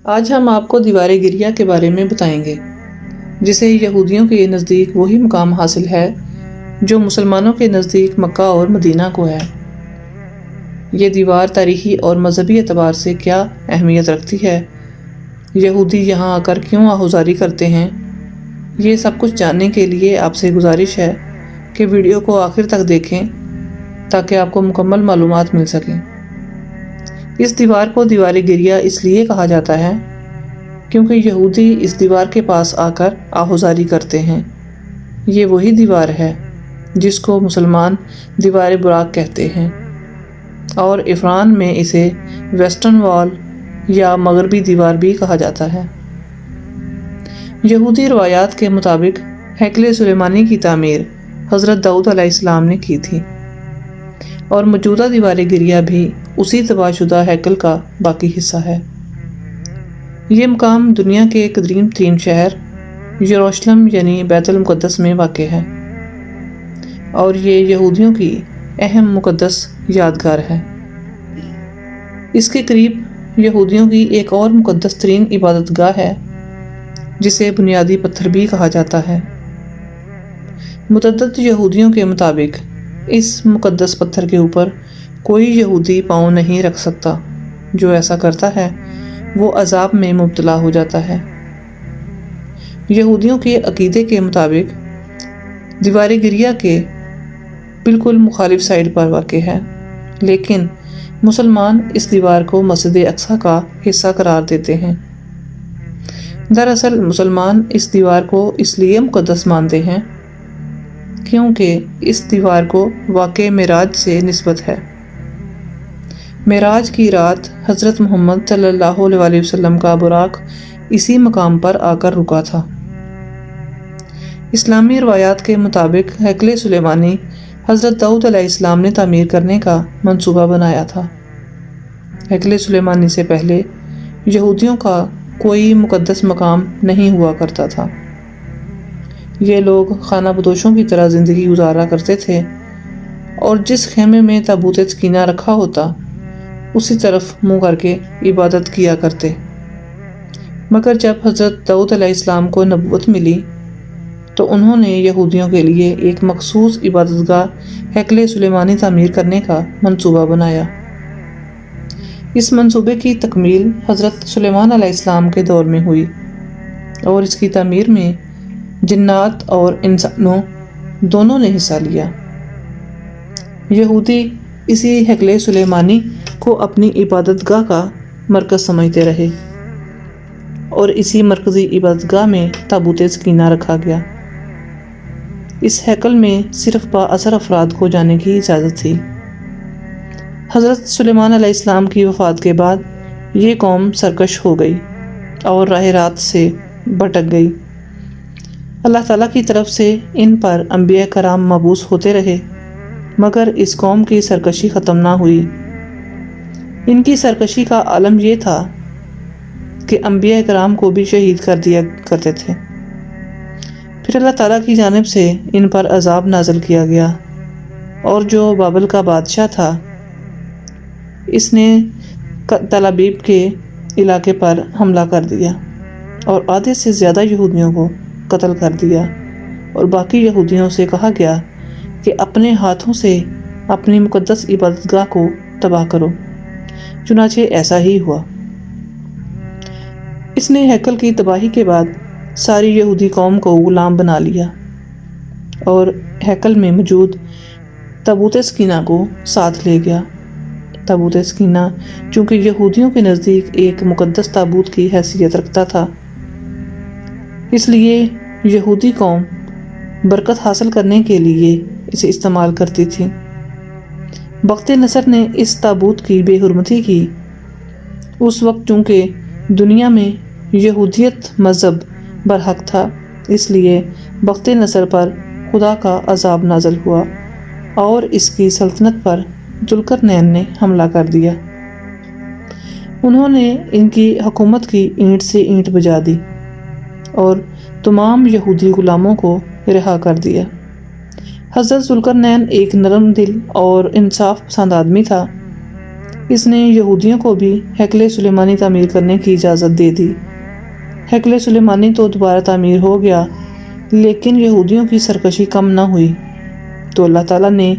آج ہم آپ کو دیوار گریہ کے بارے میں بتائیں گے، جسے یہودیوں کے نزدیک وہی مقام حاصل ہے جو مسلمانوں کے نزدیک مکہ اور مدینہ کو ہے۔ یہ دیوار تاریخی اور مذہبی اعتبار سے کیا اہمیت رکھتی ہے، یہودی یہاں آ کر کیوں آہوزاری کرتے ہیں، یہ سب کچھ جاننے کے لیے آپ سے گزارش ہے کہ ویڈیو کو آخر تک دیکھیں تاکہ آپ کو مکمل معلومات مل سکیں۔ اس دیوار کو دیوار گریہ اس لیے کہا جاتا ہے کیونکہ یہودی اس دیوار کے پاس آ کر آہوزاری کرتے ہیں۔ یہ وہی دیوار ہے جس کو مسلمان دیوار براق کہتے ہیں، اور عبران میں اسے ویسٹرن وال یا مغربی دیوار بھی کہا جاتا ہے۔ یہودی روایات کے مطابق ہیکل سلیمانی کی تعمیر حضرت داؤد علیہ السلام نے کی تھی، اور موجودہ دیوار گریہ بھی اسی تباہ شدہ ہیکل کا باقی حصہ ہے۔ یہ مقام دنیا کے قدیم ترین شہر یروشلم یعنی بیت المقدس میں واقع ہے، اور یہ یہودیوں کی اہم مقدس یادگار ہے۔ اس کے قریب یہودیوں کی ایک اور مقدس ترین عبادت گاہ ہے جسے بنیادی پتھر بھی کہا جاتا ہے۔ متعدد یہودیوں کے مطابق اس مقدس پتھر کے اوپر کوئی یہودی پاؤں نہیں رکھ سکتا، جو ایسا کرتا ہے وہ عذاب میں مبتلا ہو جاتا ہے۔ یہودیوں کے عقیدے کے مطابق دیوار گریہ کے بالکل مخالف سائڈ پر واقع ہے، لیکن مسلمان اس دیوار کو مسجد اقصی کا حصہ قرار دیتے ہیں۔ دراصل مسلمان اس دیوار کو اس لیے مقدس مانتے ہیں کیونکہ اس دیوار کو واقع معراج سے نسبت ہے۔ معراج کی رات حضرت محمد صلی اللہ علیہ وسلم کا براق اسی مقام پر آ کر رکا تھا۔ اسلامی روایات کے مطابق ہیکل سلیمانی حضرت داؤد علیہ السلام نے تعمیر کرنے کا منصوبہ بنایا تھا۔ ہیکل سلیمانی سے پہلے یہودیوں کا کوئی مقدس مقام نہیں ہوا کرتا تھا۔ یہ لوگ خانہ بدوشوں کی طرح زندگی گزارا کرتے تھے، اور جس خیمے میں تابوت سکینہ رکھا ہوتا اسی طرف منہ کر کے عبادت کیا کرتے۔ مگر جب حضرت داؤد علیہ السلام کو نبوت ملی تو انہوں نے یہودیوں کے لیے ایک مخصوص عبادت گاہ ہیکل سلیمانی تعمیر کرنے کا منصوبہ بنایا۔ اس منصوبے کی تکمیل حضرت سلیمان علیہ السلام کے دور میں ہوئی، اور اس کی تعمیر میں جنات اور انسانوں دونوں نے حصہ لیا۔ یہودی اسی ہیکل سلیمانی کو اپنی عبادت گاہ کا مرکز سمجھتے رہے، اور اسی مرکزی عبادت گاہ میں تابوت سکینہ رکھا گیا۔ اس ہیکل میں صرف بااثر افراد کو جانے کی اجازت تھی۔ حضرت سلیمان علیہ السلام کی وفات کے بعد یہ قوم سرکش ہو گئی اور راہ راست سے بھٹک گئی۔ اللہ تعالیٰ کی طرف سے ان پر انبیاء کرام مبعوث ہوتے رہے، مگر اس قوم کی سرکشی ختم نہ ہوئی۔ ان کی سرکشی کا عالم یہ تھا کہ انبیاء کرام کو بھی شہید کر دیا کرتے تھے۔ پھر اللہ تعالیٰ کی جانب سے ان پر عذاب نازل کیا گیا، اور جو بابل کا بادشاہ تھا اس نے تل ابیب کے علاقے پر حملہ کر دیا اور آدھے سے زیادہ یہودیوں کو قتل کر دیا، اور باقی یہودیوں سے کہا گیا کہ اپنے ہاتھوں سے اپنی مقدس عبادت گاہ کو تباہ کرو۔ چنانچہ ایسا ہی ہوا۔ اس نے ہیکل کی تباہی کے بعد ساری یہودی قوم کو غلام بنا لیا، اور ہیکل میں موجود تابوت سکینہ کو ساتھ لے گیا۔ تابوت سکینہ چونکہ یہودیوں کے نزدیک ایک مقدس تابوت کی حیثیت رکھتا تھا، اس لیے یہودی قوم برکت حاصل کرنے کے لیے اسے استعمال کرتی تھی۔ بخت نصر نے اس تابوت کی بے حرمتی کی۔ اس وقت چونکہ دنیا میں یہودیت مذہب برحق تھا، اس لیے بخت نصر پر خدا کا عذاب نازل ہوا، اور اس کی سلطنت پر ذوالقرنین نے حملہ کر دیا۔ انہوں نے ان کی حکومت کی اینٹ سے اینٹ بجا دی اور تمام یہودی غلاموں کو رہا کر دیا۔ حضرت ذوالقرنین ایک نرم دل اور انصاف پسند آدمی تھا۔ اس نے یہودیوں کو بھی ہیکل سلیمانی تعمیر کرنے کی اجازت دے دی۔ ہیکل سلیمانی تو دوبارہ تعمیر ہو گیا، لیکن یہودیوں کی سرکشی کم نہ ہوئی، تو اللہ تعالیٰ نے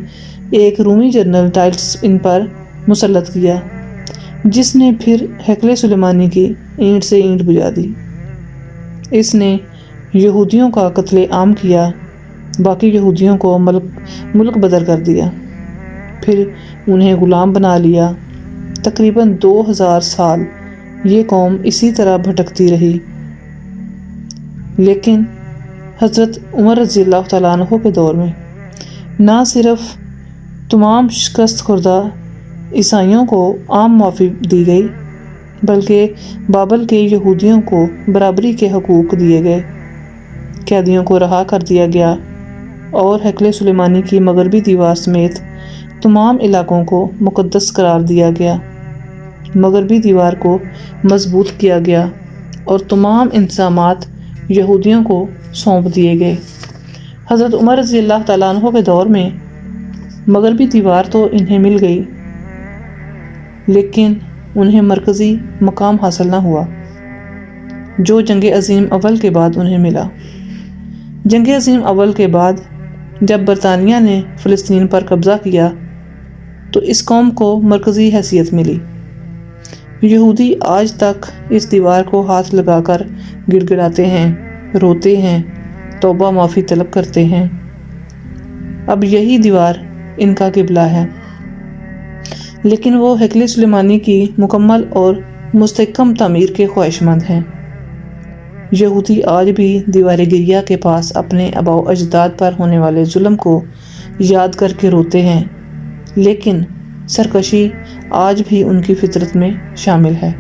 ایک رومی جنرل ٹائٹس ان پر مسلط کیا، جس نے پھر ہیکل سلیمانی کی اینٹ سے اینٹ بجا دی۔ اس نے یہودیوں کا قتل عام کیا، باقی یہودیوں کو ملک بدر کر دیا، پھر انہیں غلام بنا لیا۔ تقریباً 2000 سال یہ قوم اسی طرح بھٹکتی رہی، لیکن حضرت عمر رضی اللہ تعالیٰ عنہ کے دور میں نہ صرف تمام شکست خوردہ عیسائیوں کو عام معافی دی گئی، بلکہ بابل کے یہودیوں کو برابری کے حقوق دیے گئے، قیدیوں کو رہا کر دیا گیا، اور ہیکل سلیمانی کی مغربی دیوار سمیت تمام علاقوں کو مقدس قرار دیا گیا۔ مغربی دیوار کو مضبوط کیا گیا اور تمام انتظامات یہودیوں کو سونپ دیے گئے۔ حضرت عمر رضی اللہ تعالیٰ عنہ کے دور میں مغربی دیوار تو انہیں مل گئی، لیکن انہیں مرکزی مقام حاصل نہ ہوا، جو جنگ عظیم اول کے بعد انہیں ملا۔ جنگ عظیم اول کے بعد جب برطانیہ نے فلسطین پر قبضہ کیا تو اس قوم کو مرکزی حیثیت ملی۔ یہودی آج تک اس دیوار کو ہاتھ لگا کر گڑ گڑاتے ہیں، روتے ہیں، توبہ معافی طلب کرتے ہیں۔ اب یہی دیوار ان کا قبلہ ہے، لیکن وہ ہیکل سلیمانی کی مکمل اور مستحکم تعمیر کے خواہش مند ہیں۔ یہودی آج بھی دیوار گریہ کے پاس اپنے آباء و اجداد پر ہونے والے ظلم کو یاد کر کے روتے ہیں، لیکن سرکشی آج بھی ان کی فطرت میں شامل ہے۔